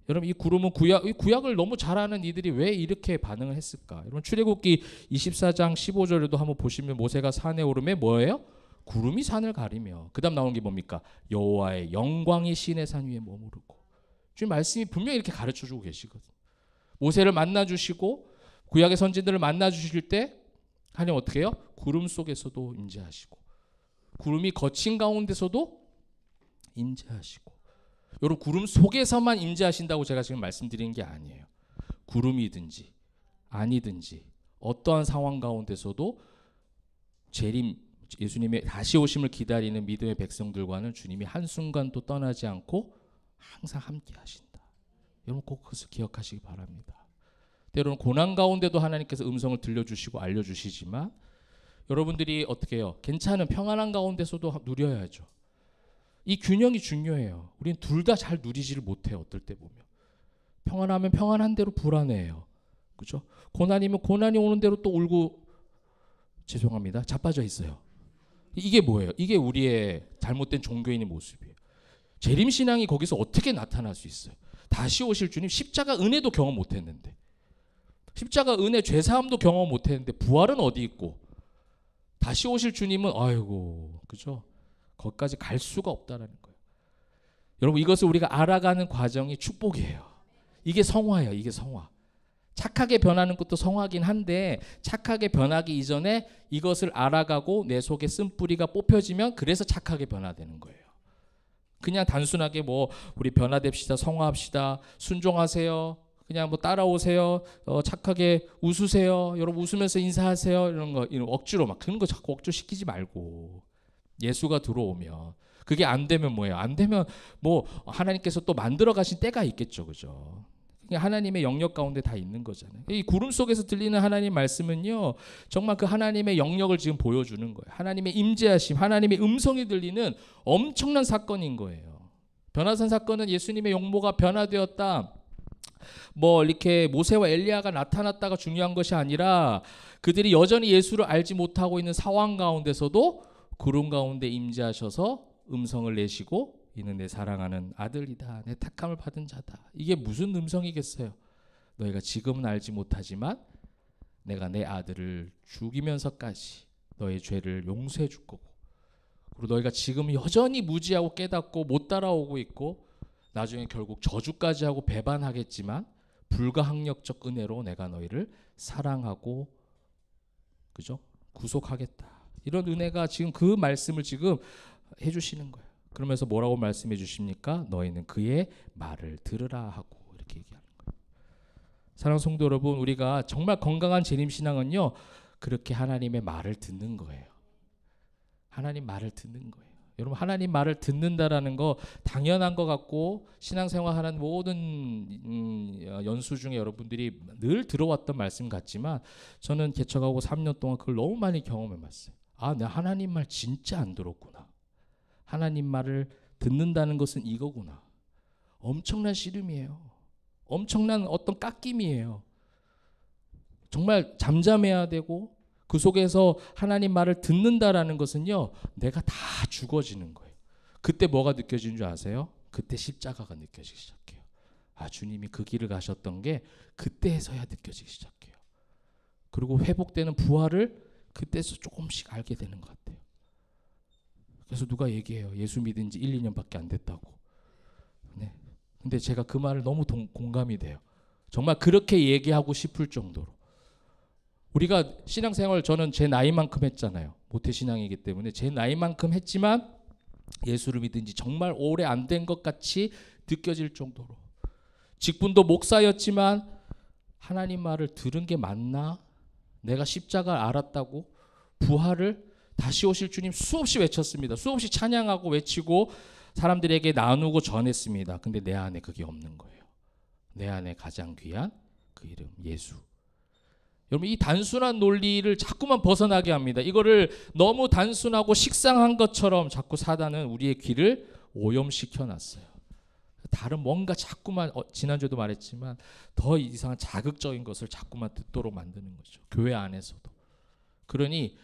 여러분, 이 구름은 구약을 너무 잘 아는 이들이 왜 이렇게 반응을 했을까? 여러분, 출애굽기 24장 15절에도 한번 보시면 모세가 산에 오르매 뭐예요? 구름이 산을 가리며, 그 다음 나오는 게 뭡니까? 여호와의 영광이 시내 산 위에 머무르고. 지금 말씀이 분명히 이렇게 가르쳐주고 계시거든요. 모세를 만나주시고 구약의 선지들을 만나주실 때 하나님 어떻게 해요? 구름 속에서도 임재하시고, 구름이 거친 가운데서도 임재하시고. 여러분, 구름 속에서만 임재하신다고 제가 지금 말씀드리는 게 아니에요. 구름이든지 아니든지 어떠한 상황 가운데서도 예수님의 다시 오심을 기다리는 믿음의 백성들과는 주님이 한순간도 떠나지 않고 항상 함께 하신다. 여러분, 꼭 그것을 기억하시기 바랍니다. 때로는 고난 가운데도 하나님께서 음성을 들려주시고 알려주시지만, 여러분들이 어떻게 해요? 괜찮은 평안한 가운데서도 누려야죠. 이 균형이 중요해요. 우리는 둘 다 잘 누리지를 못해요. 어떨 때 보면 평안하면 평안한 대로 불안해요. 그렇죠? 고난이면 고난이 오는 대로 또 울고, 죄송합니다, 자빠져 있어요. 이게 뭐예요? 이게 우리의 잘못된 종교인의 모습이에요. 재림신앙이 거기서 어떻게 나타날 수 있어요? 다시 오실 주님, 십자가 은혜도 경험 못했는데, 십자가 은혜 죄사함도 경험 못했는데 부활은 어디 있고, 다시 오실 주님은 아이고, 그죠? 거기까지 갈 수가 없다라는 거예요. 여러분, 이것을 우리가 알아가는 과정이 축복이에요. 이게 성화예요. 이게 성화. 착하게 변하는 것도 성화긴 한데, 착하게 변하기 이전에 이것을 알아가고 내 속에 쓴뿌리가 뽑혀지면 그래서 착하게 변화되는 거예요. 그냥 단순하게 뭐 우리 변화됩시다, 성화합시다, 순종하세요, 그냥 뭐 따라오세요, 착하게 웃으세요, 여러분 웃으면서 인사하세요, 이런 거 억지로 막 그런 거 자꾸 억지로 시키지 말고, 예수가 들어오면 그게 안 되면 뭐예요? 안 되면 뭐 하나님께서 또 만들어 가신 때가 있겠죠, 그죠? 하나님의 영역 가운데 다 있는 거잖아요. 이 구름 속에서 들리는 하나님 말씀은요, 정말 그 하나님의 영역을 지금 보여주는 거예요. 하나님의 임재하심, 하나님의 음성이 들리는 엄청난 사건인 거예요. 변화산 사건은 예수님의 용모가 변화되었다, 뭐 이렇게 모세와 엘리야가 나타났다가 중요한 것이 아니라, 그들이 여전히 예수를 알지 못하고 있는 상황 가운데서도 구름 가운데 임재하셔서 음성을 내시고, 이는 내 사랑하는 아들이다, 내 택함을 받은 자다. 이게 무슨 음성이겠어요? 너희가 지금은 알지 못하지만 내가 내 아들을 죽이면서까지 너의 죄를 용서해 줄 거고, 그리고 너희가 지금 여전히 무지하고 깨닫고 못 따라오고 있고 나중에 결국 저주까지 하고 배반하겠지만 불가항력적 은혜로 내가 너희를 사랑하고, 그죠? 구속하겠다. 이런 은혜가 지금 그 말씀을 지금 해주시는 거예요. 그러면서 뭐라고 말씀해 주십니까? 너희는 그의 말을 들으라 하고 이렇게 얘기하는 거예요. 사랑하는 성도 여러분, 우리가 정말 건강한 재림신앙은요, 그렇게 하나님의 말을 듣는 거예요. 하나님 말을 듣는 거예요. 여러분, 하나님 말을 듣는다라는 거 당연한 것 같고, 신앙생활하는 모든 연수 중에 여러분들이 늘 들어왔던 말씀 같지만, 저는 개척하고 3년 동안 그걸 너무 많이 경험해 봤어요. 아, 내가 하나님 말 진짜 안 들었구나. 하나님 말을 듣는다는 것은 이거구나. 엄청난 씨름이에요. 엄청난 어떤 깎임이에요. 정말 잠잠해야 되고, 그 속에서 하나님 말을 듣는다라는 것은요, 내가 다 죽어지는 거예요. 그때 뭐가 느껴지는 줄 아세요? 그때 십자가가 느껴지기 시작해요. 아, 주님이 그 길을 가셨던 게 그때에서야 느껴지기 시작해요. 그리고 회복되는 부활을 그때서 조금씩 알게 되는 것 같아요. 그래서 누가 얘기해요. 예수 믿은 지 1, 2년밖에 안 됐다고. 네. 근데 제가 그 말을 너무 공감이 돼요. 정말 그렇게 얘기하고 싶을 정도로. 우리가 신앙생활, 저는 제 나이만큼 했잖아요. 모태신앙이기 때문에 제 나이만큼 했지만 예수를 믿은 지 정말 오래 안 된 것 같이 느껴질 정도로, 직분도 목사였지만 하나님 말을 들은 게 맞나? 내가 십자가를 알았다고? 부활을, 다시 오실 주님 수없이 외쳤습니다. 수없이 찬양하고 외치고 사람들에게 나누고 전했습니다. 근데 내 안에 그게 없는 거예요. 내 안에 가장 귀한 그 이름 예수. 여러분, 이 단순한 논리를 자꾸만 벗어나게 합니다. 이거를 너무 단순하고 식상한 것처럼 자꾸 사단은 우리의 귀를 오염시켜 놨어요. 다른 뭔가 자꾸만, 지난주에도 말했지만 더 이상한 자극적인 것을 자꾸만 듣도록 만드는 거죠. 교회 안에서도. 그러니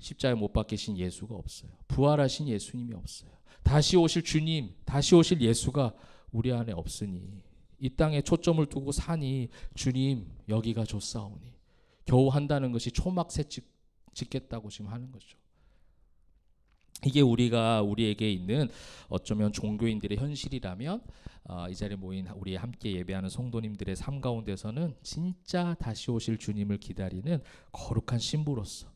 십자가에 못 박히신 예수가 없어요. 부활하신 예수님이 없어요. 다시 오실 주님, 다시 오실 예수가 우리 안에 없으니 이 땅에 초점을 두고 사니 주님 여기가 좋사오니 겨우 한다는 것이 초막새 짓겠다고 지금 하는 거죠. 이게 우리에게 있는 어쩌면 종교인들의 현실이라면 이 자리에 모인 우리 함께 예배하는 성도님들의 삶 가운데서는 진짜 다시 오실 주님을 기다리는 거룩한 신부로서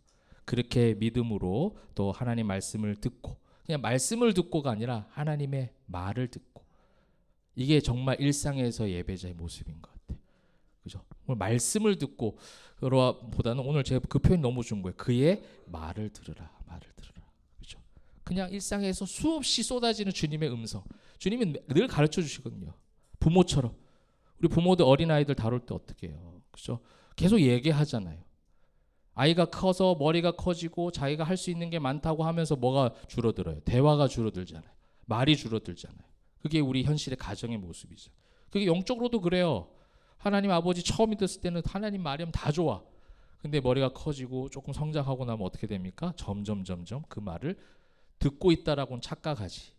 그렇게 믿음으로 또 하나님 말씀을 듣고 그냥 말씀을 듣고가 아니라 하나님의 말을 듣고 이게 정말 일상에서 예배자의 모습인 것 같아요. 그죠? 오늘 말씀을 듣고 그러보다는 오늘 제가 그 표현 너무 좋은 거예요. 그의 말을 들으라. 그죠? 그냥 일상에서 수없이 쏟아지는 주님의 음성. 주님은 늘 가르쳐 주시거든요. 부모처럼. 우리 부모들 어린아이들 다룰 때 어떻게 해요? 그죠? 계속 얘기하잖아요. 아이가 커서 머리가 커지고 자기가 할 수 있는 게 많다고 하면서 뭐가 줄어들어요? 대화가 줄어들잖아요. 말이 줄어들잖아요. 그게 우리 현실의 가정의 모습이죠. 그게 영적으로도 그래요. 하나님 아버지 처음 믿었을 때는 하나님 말이면 다 좋아. 근데 머리가 커지고 조금 성장하고 나면 어떻게 됩니까? 점점 그 말을 듣고 있다라고는 착각하지.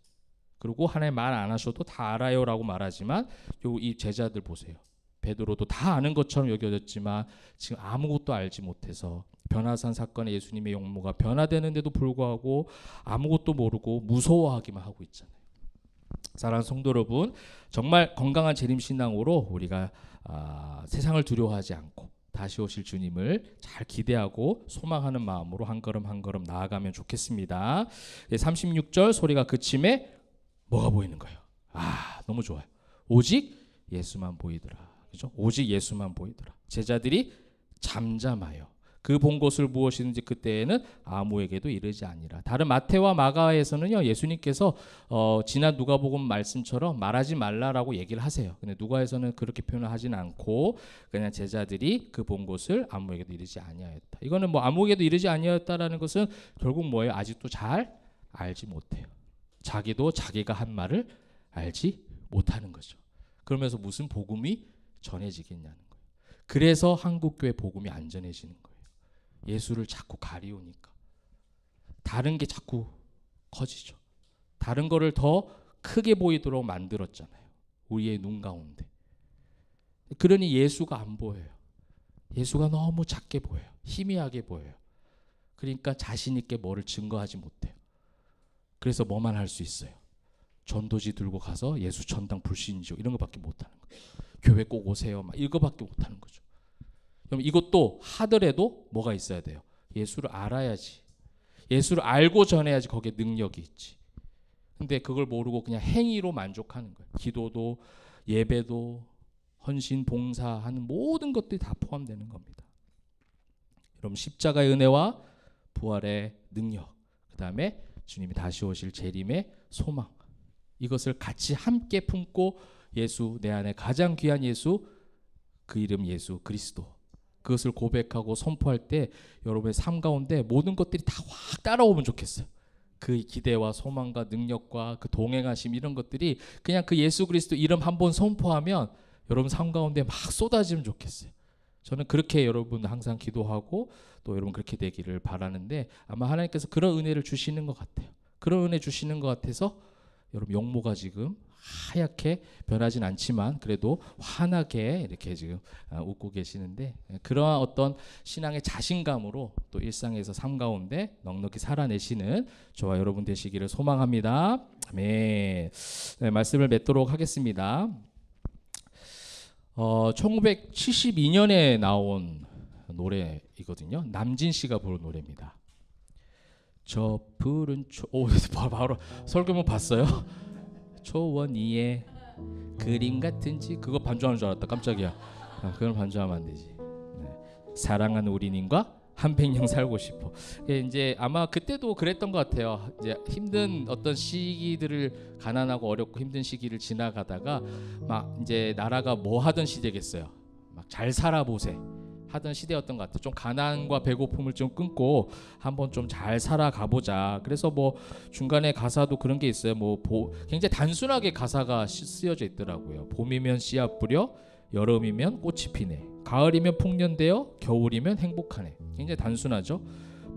그리고 하나님 말 안 하셔도 다 알아요라고 말하지만 이 제자들 보세요. 베드로도 다 아는 것처럼 여겨졌지만 지금 아무것도 알지 못해서 변화산 사건의 예수님의 용모가 변화되는데도 불구하고 아무것도 모르고 무서워하기만 하고 있잖아요. 사랑하는 성도 여러분, 정말 건강한 재림신앙으로 우리가 세상을 두려워하지 않고 다시 오실 주님을 잘 기대하고 소망하는 마음으로 한 걸음 한 걸음 나아가면 좋겠습니다. 36절 소리가 그침에 뭐가 보이는 거예요? 너무 좋아요. 오직 예수만 보이더라. 그죠? 오직 예수만 보이더라. 제자들이 잠잠하여 그 본 것을 무엇이든지 그때에는 아무에게도 이르지 아니라. 다른 마태와 마가에서는요 예수님께서 지난 누가복음 말씀처럼 말하지 말라라고 얘기를 하세요. 근데 누가에서는 그렇게 표현을 하진 않고 그냥 제자들이 그 본 것을 아무에게도 이르지 아니하였다. 이거는 뭐 아무에게도 이르지 아니하였다라는 것은 결국 뭐예요? 아직도 잘 알지 못해요. 자기도 자기가 한 말을 알지 못하는 거죠. 그러면서 무슨 복음이 전해지겠냐는 거예요. 그래서 한국교회 복음이 안 전해지는 거예요. 예수를 자꾸 가리우니까 다른 게 자꾸 커지죠. 다른 거를 더 크게 보이도록 만들었잖아요. 우리의 눈 가운데. 그러니 예수가 안 보여요. 예수가 너무 작게 보여요. 희미하게 보여요. 그러니까 자신 있게 뭐를 증거하지 못해요. 그래서 뭐만 할 수 있어요? 전도지 들고 가서 예수 전당 불신지요 이런 거밖에 못하는 거예요. 교회 꼭 오세요 막 이거밖에 못하는 거죠. 그럼 이것도 하더라도 뭐가 있어야 돼요? 예수를 알아야지. 예수를 알고 전해야지 거기에 능력이 있지. 근데 그걸 모르고 그냥 행위로 만족하는 거예요. 기도도 예배도 헌신 봉사하는 모든 것들이 다 포함되는 겁니다. 여러분 십자가의 은혜와 부활의 능력, 그 다음에 주님이 다시 오실 재림의 소망, 이것을 같이 함께 품고 예수, 내 안에 가장 귀한 예수, 그 이름 예수 그리스도, 그것을 고백하고 선포할 때 여러분의 삶 가운데 모든 것들이 다 확 따라오면 좋겠어요. 그 기대와 소망과 능력과 그 동행하심 이런 것들이 그냥 그 예수 그리스도 이름 한번 선포하면 여러분 삶 가운데 막 쏟아지면 좋겠어요. 저는 그렇게 여러분 항상 기도하고 또 여러분 그렇게 되기를 바라는데 아마 하나님께서 그런 은혜를 주시는 것 같아요. 그런 은혜 주시는 것 같아서 여러분 용모가 지금 하얗게 변하진 않지만 그래도 환하게 이렇게 지금 웃고 계시는데 그러한 어떤 신앙의 자신감으로 또 일상에서 삶 가운데 넉넉히 살아내시는 저와 여러분 되시기를 소망합니다. 아멘. 네, 말씀을 맺도록 하겠습니다. 1972년에 나온 노래이거든요. 남진 씨가 부른 노래입니다. 저 푸른 바로 설교문 봤어요? 초원위에 그림 같은지 그거 반주하는 줄 알았다. 깜짝이야. 그건 반주하면 안 되지. 네. 사랑하는 우리님과 한평생 살고 싶어. 이제 아마 그때도 그랬던 것 같아요. 이제 힘든 어떤 시기들을 가난하고 어렵고 힘든 시기를 지나가다가 막 이제 나라가 뭐 하던 시대겠어요. 막 잘 살아보세 하던 시대였던 것 같아요. 좀 가난과 배고픔을 좀 끊고 한번 좀 잘 살아가 보자. 그래서 뭐 중간에 가사도 그런 게 있어요. 뭐 굉장히 단순하게 가사가 쓰여져 있더라고요. 봄이면 씨앗 뿌려, 여름이면 꽃이 피네, 가을이면 풍년되어, 겨울이면 행복하네. 굉장히 단순하죠.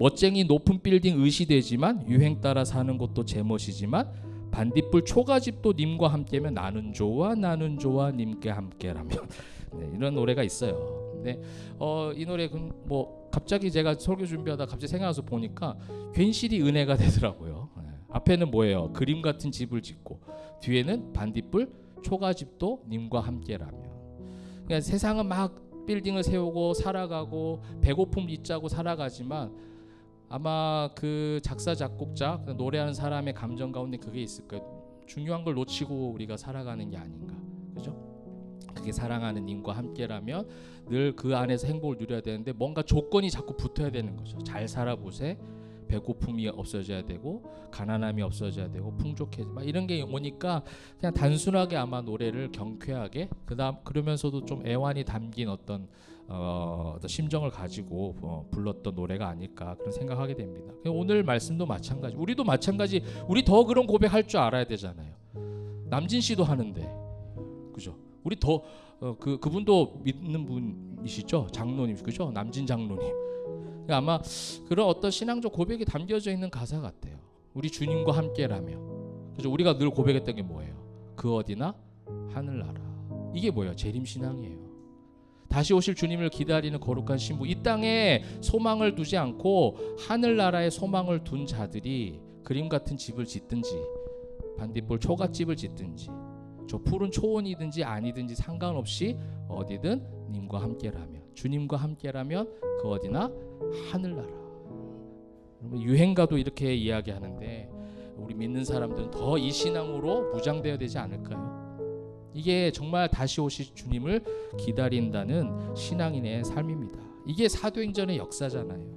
멋쟁이 높은 빌딩 의시되지만 유행 따라 사는 것도 제 멋이지만 반딧불 초가집도 님과 함께면 나는 좋아 님께 함께라면 네, 이런 노래가 있어요. 근데 이 노래 뭐 갑자기 제가 설교 준비하다 갑자기 생각나서 보니까 괜시리 은혜가 되더라고요. 네. 앞에는 뭐예요? 그림 같은 집을 짓고 뒤에는 반딧불 초가집도 님과 함께라면. 그러니까 세상은 막 빌딩을 세우고 살아가고 배고픔 잊자고 살아가지만 아마 그 작사 작곡자 노래하는 사람의 감정 가운데 그게 있을 거예요. 중요한 걸 놓치고 우리가 살아가는 게 아닌가, 그죠? 그게 사랑하는 님과 함께라면 늘 그 안에서 행복을 누려야 되는데 뭔가 조건이 자꾸 붙어야 되는 거죠. 잘 살아보세, 배고픔이 없어져야 되고 가난함이 없어져야 되고 풍족해져 막 이런 게 오니까 그냥 단순하게 아마 노래를 경쾌하게 그러면서도 좀 애환이 담긴 어떤 심정을 가지고 불렀던 노래가 아닐까 그런 생각하게 됩니다. 오늘 말씀도 마찬가지. 우리도 마찬가지. 우리 더 그런 고백할 줄 알아야 되잖아요. 남진 씨도 하는데, 그죠? 우리 더 그분도 믿는 분이시죠? 장로님, 그죠? 남진 장로님. 아마 그런 어떤 신앙적 고백이 담겨져 있는 가사 같아요. 우리 주님과 함께라며. 그죠? 우리가 늘 고백했던 게 뭐예요? 그 어디나 하늘나라. 이게 뭐예요? 재림신앙이에요. 다시 오실 주님을 기다리는 거룩한 신부. 이 땅에 소망을 두지 않고 하늘나라에 소망을 둔 자들이 그림 같은 집을 짓든지 반딧불 초가집을 짓든지 저 푸른 초원이든지 아니든지 상관없이 어디든 님과 함께라면, 주님과 함께라면 그 어디나 하늘나라. 유행가도 이렇게 이야기하는데 우리 믿는 사람들은 더 이 신앙으로 무장되어야 되지 않을까요? 이게 정말 다시 오실 주님을 기다린다는 신앙인의 삶입니다. 이게 사도행전의 역사잖아요.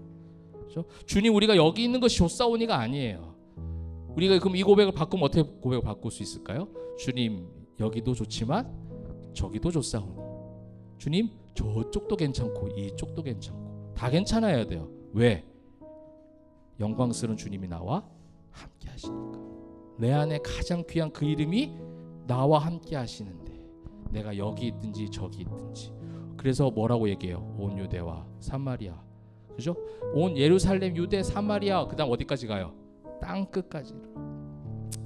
그렇죠? 주님, 우리가 여기 있는 것이 좋사오니가 아니에요. 우리가 그럼 이 고백을 바꾸면 어떻게 고백을 바꿀 수 있을까요? 주님, 여기도 좋지만 저기도 좋사오니. 주님, 저쪽도 괜찮고 이쪽도 괜찮고 다 괜찮아야 돼요. 왜? 영광스러운 주님이 나와 함께 하시니까. 내 안에 가장 귀한 그 이름이 나와 함께 하시는데 내가 여기 있든지 저기 있든지. 그래서 뭐라고 얘기해요? 온 유대와 사마리아, 그죠? 온 예루살렘, 유대, 사마리아, 그 다음 어디까지 가요? 땅 끝까지.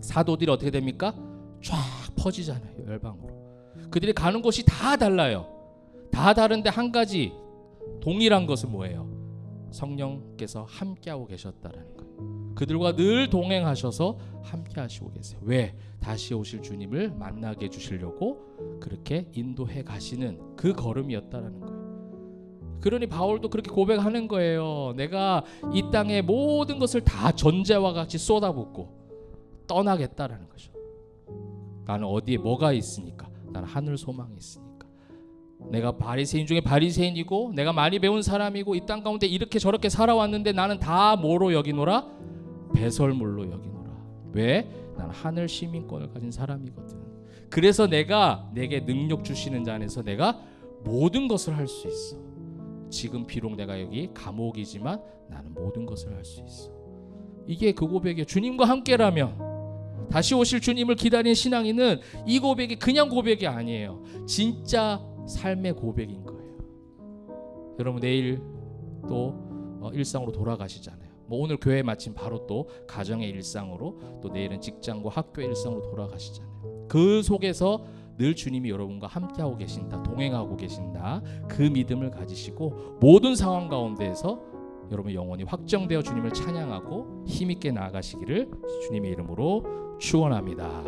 사도들이 어떻게 됩니까? 쫙 퍼지잖아요. 열방으로. 그들이 가는 곳이 다 달라요. 다 다른데 한 가지 동일한 것은 뭐예요? 성령께서 함께하고 계셨다라는 거예요. 그들과 늘 동행하셔서 함께하시고 계세요. 왜? 다시 오실 주님을 만나게 해주시려고 그렇게 인도해 가시는 그 걸음이었다라는 거예요. 그러니 바울도 그렇게 고백하는 거예요. 내가 이 땅의 모든 것을 다 전제와 같이 쏟아붓고 떠나겠다라는 거죠. 나는 어디에 뭐가 있으니까? 나는 하늘 소망이 있으니까. 내가 바리새인 중에 바리새인이고 내가 많이 배운 사람이고 이 땅 가운데 이렇게 저렇게 살아왔는데 나는 다 뭐로 여기노라? 배설물로 여기노라. 왜? 나는 하늘 시민권을 가진 사람이거든. 그래서 내게 능력 주시는 자 안에서 내가 모든 것을 할 수 있어. 지금 비록 내가 여기 감옥이지만 나는 모든 것을 할 수 있어. 이게 그 고백이에요. 주님과 함께라면. 다시 오실 주님을 기다리는 신앙인은 이 고백이 그냥 고백이 아니에요. 진짜 삶의 고백인 거예요. 여러분 내일 또 일상으로 돌아가시잖아요. 뭐 오늘 교회 마침 바로 또 가정의 일상으로, 또 내일은 직장과 학교의 일상으로 돌아가시잖아요. 그 속에서 늘 주님이 여러분과 함께하고 계신다, 동행하고 계신다, 그 믿음을 가지시고 모든 상황 가운데에서 여러분 영혼이 확정되어 주님을 찬양하고 힘있게 나아가시기를 주님의 이름으로 축원합니다.